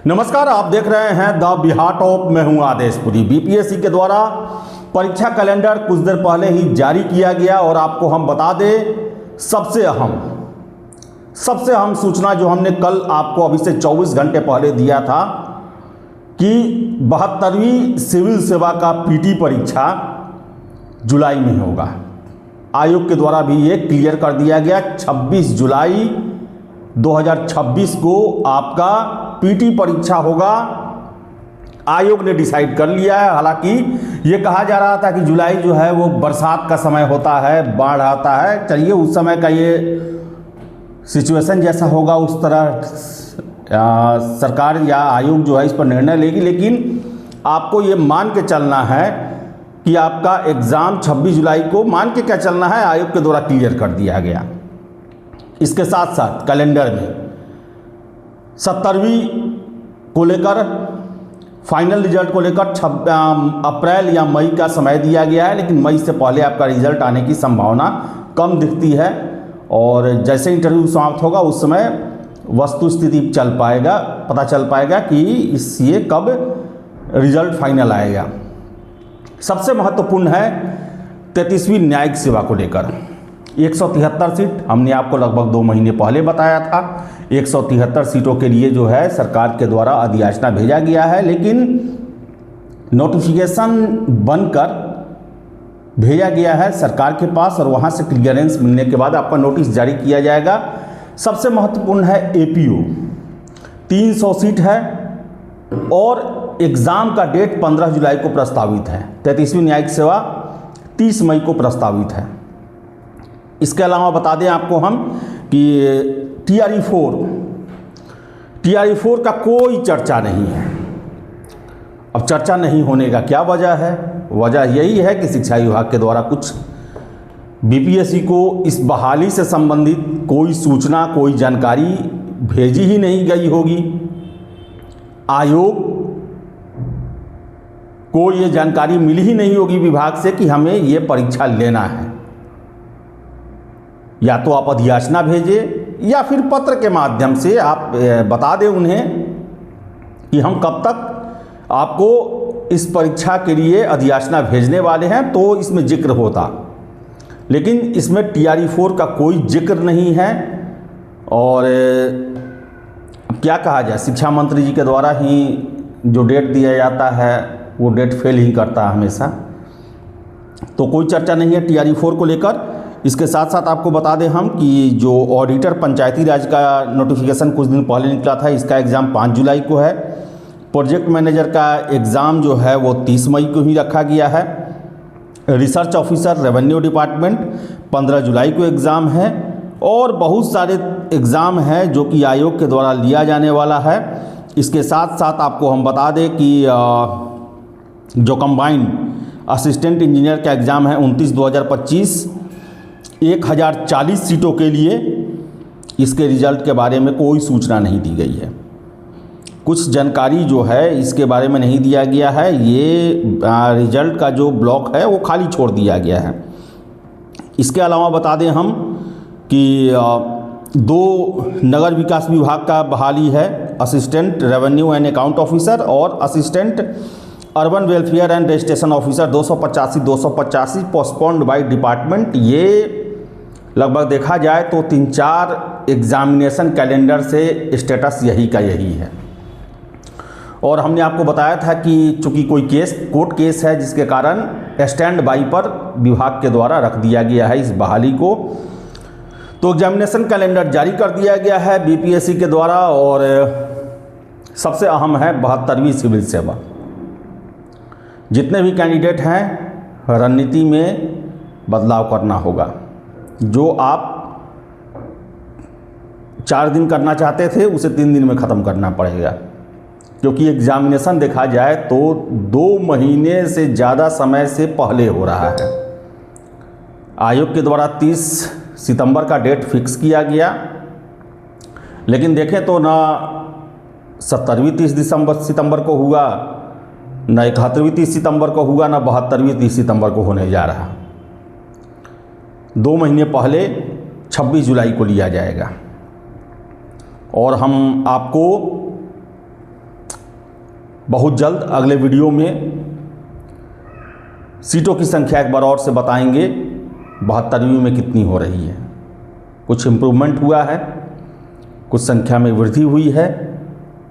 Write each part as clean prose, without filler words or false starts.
नमस्कार, आप देख रहे हैं द बिहार टॉप। मैं हूं आदेशपुरी। बीपीएससी के द्वारा परीक्षा कैलेंडर कुछ देर पहले ही जारी किया गया और आपको हम बता दें सबसे अहम सूचना जो हमने कल आपको अभी से 24 घंटे पहले दिया था कि 72वीं सिविल सेवा का पीटी परीक्षा जुलाई में होगा। आयोग के द्वारा भी ये क्लियर कर दिया गया 26 जुलाई 2026 को आपका पीटी परीक्षा होगा। आयोग ने डिसाइड कर लिया है। हालांकि ये कहा जा रहा था कि जुलाई जो है वो बरसात का समय होता है, बाढ़ आता है। चलिए, उस समय का ये सिचुएशन जैसा होगा उस तरह सरकार या आयोग जो है इस पर निर्णय लेगी, लेकिन आपको ये मान के चलना है कि आपका एग्ज़ाम 26 जुलाई को मान के क्या चलना है, आयोग के द्वारा क्लियर कर दिया गया। इसके साथ साथ कैलेंडर में 70वीं को लेकर फाइनल रिजल्ट को लेकर अप्रैल या मई का समय दिया गया है, लेकिन मई से पहले आपका रिजल्ट आने की संभावना कम दिखती है। और जैसे इंटरव्यू समाप्त होगा उस समय वस्तु स्थिति पता चल पाएगा कि ये कब रिजल्ट फाइनल आएगा। सबसे महत्वपूर्ण है 33वीं न्यायिक सेवा को लेकर 173 सीट हमने आपको लगभग 2 महीने पहले बताया था। 173 सीटों के लिए जो है सरकार के द्वारा अधियाचना भेजा गया है, लेकिन नोटिफिकेशन बनकर भेजा गया है सरकार के पास और वहां से क्लियरेंस मिलने के बाद आपका नोटिस जारी किया जाएगा। सबसे महत्वपूर्ण है एपीओ 300 सीट है और एग्ज़ाम का डेट 15 जुलाई को प्रस्तावित है। 33वीं न्यायिक सेवा 30 मई को प्रस्तावित है। इसके अलावा बता दें आपको हम कि TRE 4 का कोई चर्चा नहीं है। अब चर्चा नहीं होने का क्या वजह है? वजह यही है कि शिक्षा विभाग के द्वारा कुछ बीपीएससी को इस बहाली से संबंधित कोई सूचना, कोई जानकारी भेजी ही नहीं गई होगी। आयोग को ये जानकारी मिली ही नहीं होगी विभाग से कि हमें ये परीक्षा लेना है। या तो आप अधियाचना भेजें या फिर पत्र के माध्यम से आप बता दें उन्हें कि हम कब तक आपको इस परीक्षा के लिए अधियाचना भेजने वाले हैं, तो इसमें जिक्र होता। लेकिन इसमें TRE 4 का कोई जिक्र नहीं है। और क्या कहा जाए, शिक्षा मंत्री जी के द्वारा ही जो डेट दिया जाता है वो डेट फेल ही करता है हमेशा। तो कोई चर्चा नहीं है TRE 4 को लेकर। इसके साथ साथ आपको बता दें हम कि जो ऑडिटर पंचायती राज का नोटिफिकेशन कुछ दिन पहले निकला था, इसका एग्ज़ाम 5 जुलाई को है। प्रोजेक्ट मैनेजर का एग्ज़ाम जो है वो 30 मई को ही रखा गया है। रिसर्च ऑफिसर रेवेन्यू डिपार्टमेंट 15 जुलाई को एग्ज़ाम है। और बहुत सारे एग्ज़ाम हैं जो कि आयोग के द्वारा लिया जाने वाला है। इसके साथ साथ आपको हम बता दें कि जो कंबाइंड असिस्टेंट इंजीनियर का एग्ज़ाम है 29/2025 1040 सीटों के लिए, इसके रिजल्ट के बारे में कोई सूचना नहीं दी गई है। कुछ जानकारी जो है इसके बारे में नहीं दिया गया है। ये रिजल्ट का जो ब्लॉक है वो खाली छोड़ दिया गया है। इसके अलावा बता दें हम कि 2 नगर विकास विभाग का बहाली है, assistant revenue and account officer और assistant urban welfare and registration officer 285 postponed by department. ये लगभग देखा जाए तो 3-4 एग्जामिनेशन कैलेंडर से स्टेटस यही का यही है। और हमने आपको बताया था कि चूंकि कोई कोर्ट केस है जिसके कारण स्टैंड बाई पर विभाग के द्वारा रख दिया गया है इस बहाली को। तो एग्जामिनेशन कैलेंडर जारी कर दिया गया है बीपीएससी के द्वारा। और सबसे अहम है 72वीं सिविल सेवा। जितने भी कैंडिडेट हैं, रणनीति में बदलाव करना होगा। जो आप 4 दिन करना चाहते थे उसे 3 दिन में ख़त्म करना पड़ेगा, क्योंकि एग्जामिनेशन देखा जाए तो 2 महीने से ज़्यादा समय से पहले हो रहा है। आयोग के द्वारा 30 सितंबर का डेट फिक्स किया गया, लेकिन देखें तो ना 70वीं 30 सितंबर को हुआ, ना 71वीं 30 सितंबर को हुआ, ना 72वीं 30 सितंबर को होने जा रहा। 2 महीने पहले 26 जुलाई को लिया जाएगा। और हम आपको बहुत जल्द अगले वीडियो में सीटों की संख्या एक बार और से बताएंगे 72वीं में कितनी हो रही है। कुछ इम्प्रूवमेंट हुआ है, कुछ संख्या में वृद्धि हुई है,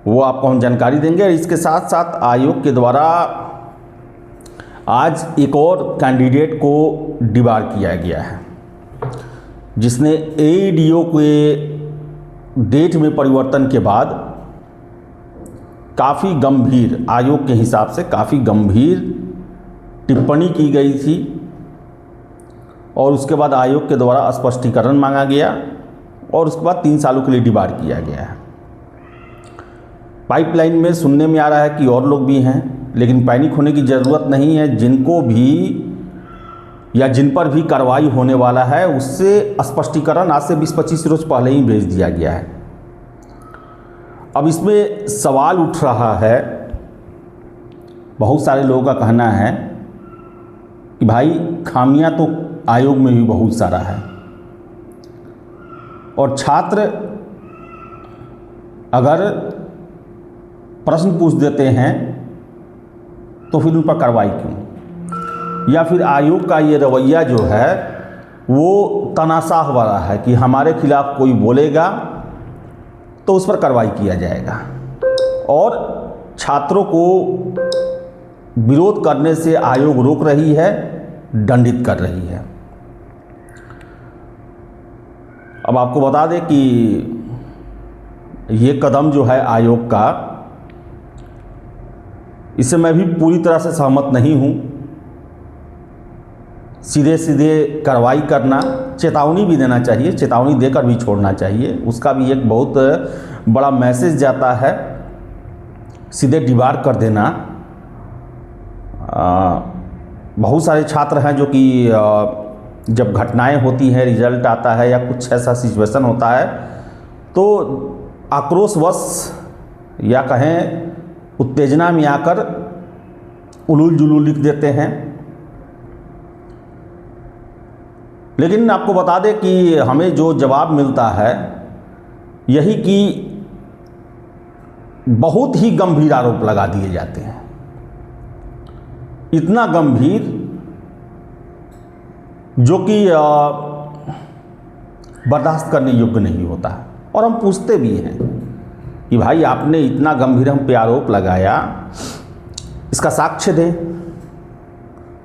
वो आपको हम जानकारी देंगे। और इसके साथ साथ आयोग के द्वारा आज एक और कैंडिडेट को डिबार किया गया है, जिसने एडीओ के डेट में परिवर्तन के बाद काफ़ी गंभीर, आयोग के हिसाब से काफ़ी गंभीर टिप्पणी की गई थी और उसके बाद आयोग के द्वारा स्पष्टीकरण मांगा गया और उसके बाद 3 सालों के लिए डिबार किया गया है। पाइपलाइन में सुनने में आ रहा है कि और लोग भी हैं, लेकिन पैनिक होने की ज़रूरत नहीं है। जिनको भी या जिन पर भी कार्रवाई होने वाला है उससे स्पष्टीकरण आज से 20-25 रोज पहले ही भेज दिया गया है। अब इसमें सवाल उठ रहा है, बहुत सारे लोगों का कहना है कि भाई खामियां तो आयोग में भी बहुत सारा है और छात्र अगर प्रश्न पूछ देते हैं तो फिर उन पर कार्रवाई क्यों, या फिर आयोग का ये रवैया जो है वो तनाशाह वाला है कि हमारे खिलाफ कोई बोलेगा तो उस पर कार्रवाई किया जाएगा और छात्रों को विरोध करने से आयोग रोक रही है, दंडित कर रही है। अब आपको बता दें कि ये कदम जो है आयोग का, इससे मैं भी पूरी तरह से सहमत नहीं हूँ। सीधे सीधे कार्रवाई करना, चेतावनी भी देना चाहिए, चेतावनी देकर भी छोड़ना चाहिए, उसका भी एक बहुत बड़ा मैसेज जाता है। सीधे डिबार कर देना, बहुत सारे छात्र हैं जो कि जब घटनाएं होती हैं, रिजल्ट आता है या कुछ ऐसा सिचुएशन होता है तो आक्रोशवश या कहें उत्तेजना में आकर उलूल जुलूल लिख देते हैं। लेकिन आपको बता दें कि हमें जो जवाब मिलता है यही कि बहुत ही गंभीर आरोप लगा दिए जाते हैं, इतना गंभीर जो कि बर्दाश्त करने योग्य नहीं होता है। और हम पूछते भी हैं कि भाई आपने इतना गंभीर हम पे आरोप लगाया, इसका साक्ष्य दें,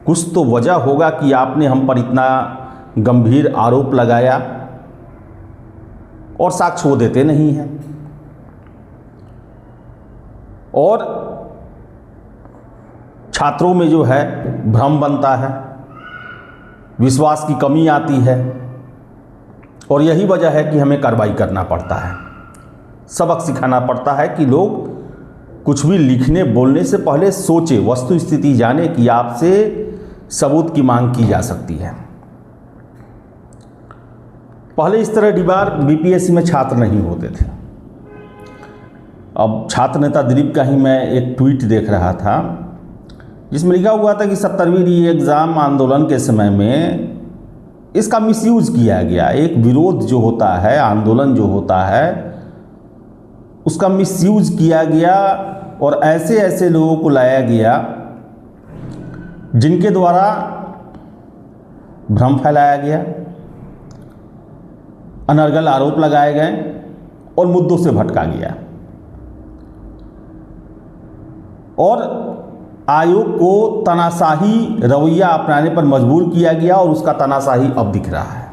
कुछ तो वजह होगा कि आपने हम पर इतना गंभीर आरोप लगाया, और साक्ष्य वो देते नहीं हैं। और छात्रों में जो है भ्रम बनता है, विश्वास की कमी आती है और यही वजह है कि हमें कार्रवाई करना पड़ता है, सबक सिखाना पड़ता है कि लोग कुछ भी लिखने बोलने से पहले सोचे, वस्तु स्थिति जाने कि आपसे सबूत की मांग की जा सकती है। पहले इस तरह डिबार बीपीएससी में छात्र नहीं होते थे। अब छात्र नेता दिलीप का ही मैं एक ट्वीट देख रहा था जिसमें लिखा हुआ था कि 70वीं री एग्ज़ाम आंदोलन के समय में इसका मिसयूज किया गया। एक विरोध जो होता है, आंदोलन जो होता है, उसका मिसयूज किया गया और ऐसे ऐसे लोगों को लाया गया जिनके द्वारा भ्रम फैलाया गया, अनर्गल आरोप लगाए गए और मुद्दों से भटका गया और आयोग को तानाशाही रवैया अपनाने पर मजबूर किया गया और उसका तानाशाही अब दिख रहा है।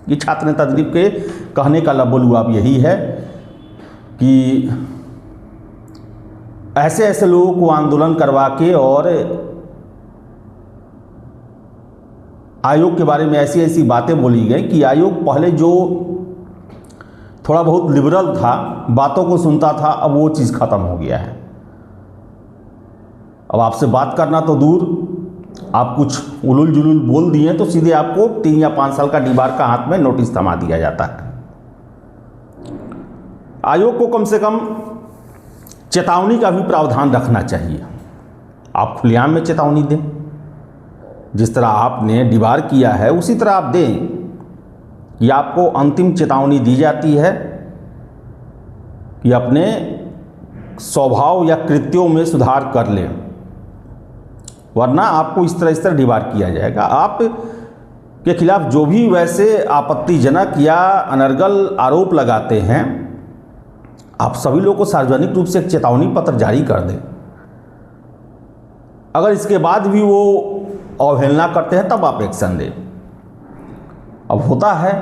ये छात्र नेता दिलीप के कहने का लबोलुआब यही है कि ऐसे ऐसे लोगों को आंदोलन करवा के और आयोग के बारे में ऐसी ऐसी बातें बोली गई कि आयोग पहले जो थोड़ा बहुत लिबरल था, बातों को सुनता था, अब वो चीज़ ख़त्म हो गया है। अब आपसे बात करना तो दूर, आप कुछ उलूल जुलूल बोल दिए तो सीधे आपको 3 या 5 साल का डिबार का हाथ में नोटिस थमा दिया जाता है। आयोग को कम से कम चेतावनी का भी प्रावधान रखना चाहिए। आप खुलेआम में चेतावनी दें, जिस तरह आपने डिबार किया है उसी तरह आप दें कि आपको अंतिम चेतावनी दी जाती है कि अपने स्वभाव या कृत्यों में सुधार कर लें, वरना आपको इस तरह डिबार किया जाएगा। आप के खिलाफ जो भी वैसे आपत्तिजनक या अनर्गल आरोप लगाते हैं, आप सभी लोगों को सार्वजनिक रूप से एक चेतावनी पत्र जारी कर दें। अगर इसके बाद भी वो अवहेलना करते हैं तब आप एक्शन दें। अब होता है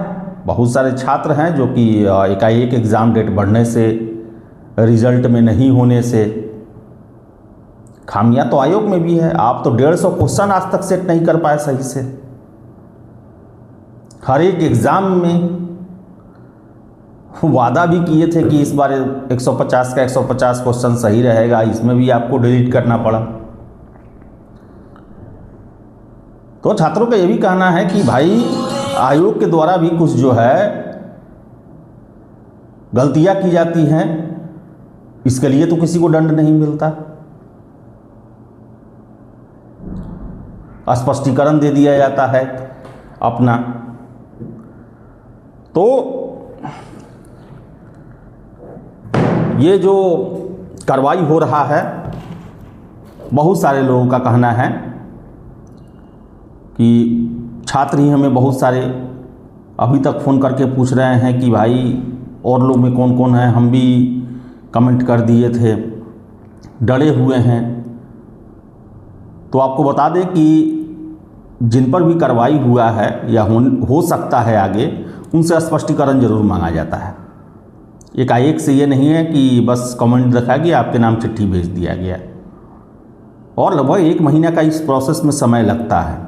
बहुत सारे छात्र हैं जो कि एकाएक एग्ज़ाम डेट बढ़ने से, रिजल्ट में नहीं होने से, खामियां तो आयोग में भी है। आप तो 150 क्वेश्चन आज तक सेट नहीं कर पाए सही से। हर एक एग्ज़ाम में वादा भी किए थे कि इस बार 150 का 150 क्वेश्चन सही रहेगा, इसमें भी आपको डिलीट करना पड़ा। तो छात्रों का ये भी कहना है कि भाई आयोग के द्वारा भी कुछ जो है गलतियां की जाती हैं, इसके लिए तो किसी को दंड नहीं मिलता। स्पष्टीकरण दे दिया जाता है अपना। तो ये जो कार्रवाई हो रहा है, बहुत सारे लोगों का कहना है कि छात्र ही हमें बहुत सारे अभी तक फ़ोन करके पूछ रहे हैं कि भाई और लोग में कौन कौन है, हम भी कमेंट कर दिए थे, डरे हुए हैं। तो आपको बता दें कि जिन पर भी कार्रवाई हुआ है या हो सकता है आगे, उनसे स्पष्टीकरण जरूर मांगा जाता है। एकाएक से ये नहीं है कि बस कमेंट दिखा गया, आपके नाम चिट्ठी भेज दिया गया। और लगभग 1 महीना का इस प्रोसेस में समय लगता है।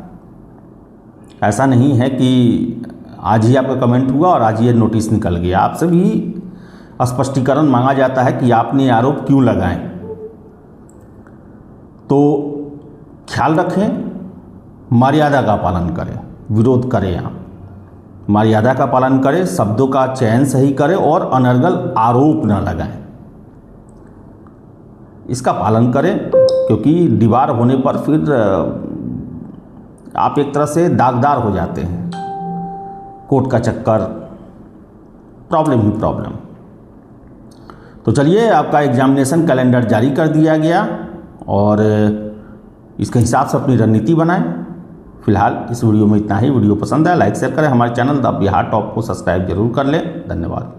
ऐसा नहीं है कि आज ही आपका कमेंट हुआ और आज ये नोटिस निकल गया। आपसे भी स्पष्टीकरण मांगा जाता है कि आपने आरोप क्यों लगाए। तो ख्याल रखें, मर्यादा का पालन करें, विरोध करें, आप मर्यादा का पालन करें, शब्दों का चयन सही करें और अनर्गल आरोप न लगाएं। इसका पालन करें, क्योंकि दीवार होने पर फिर आप एक तरह से दागदार हो जाते हैं। कोर्ट का चक्कर, प्रॉब्लम ही प्रॉब्लम। तो चलिए, आपका एग्जामिनेशन कैलेंडर जारी कर दिया गया और इसके हिसाब से अपनी रणनीति बनाएं। फिलहाल इस वीडियो में इतना ही। वीडियो पसंद आया लाइक शेयर करें। हमारे चैनल द बिहार टॉप को सब्सक्राइब जरूर कर लें। धन्यवाद।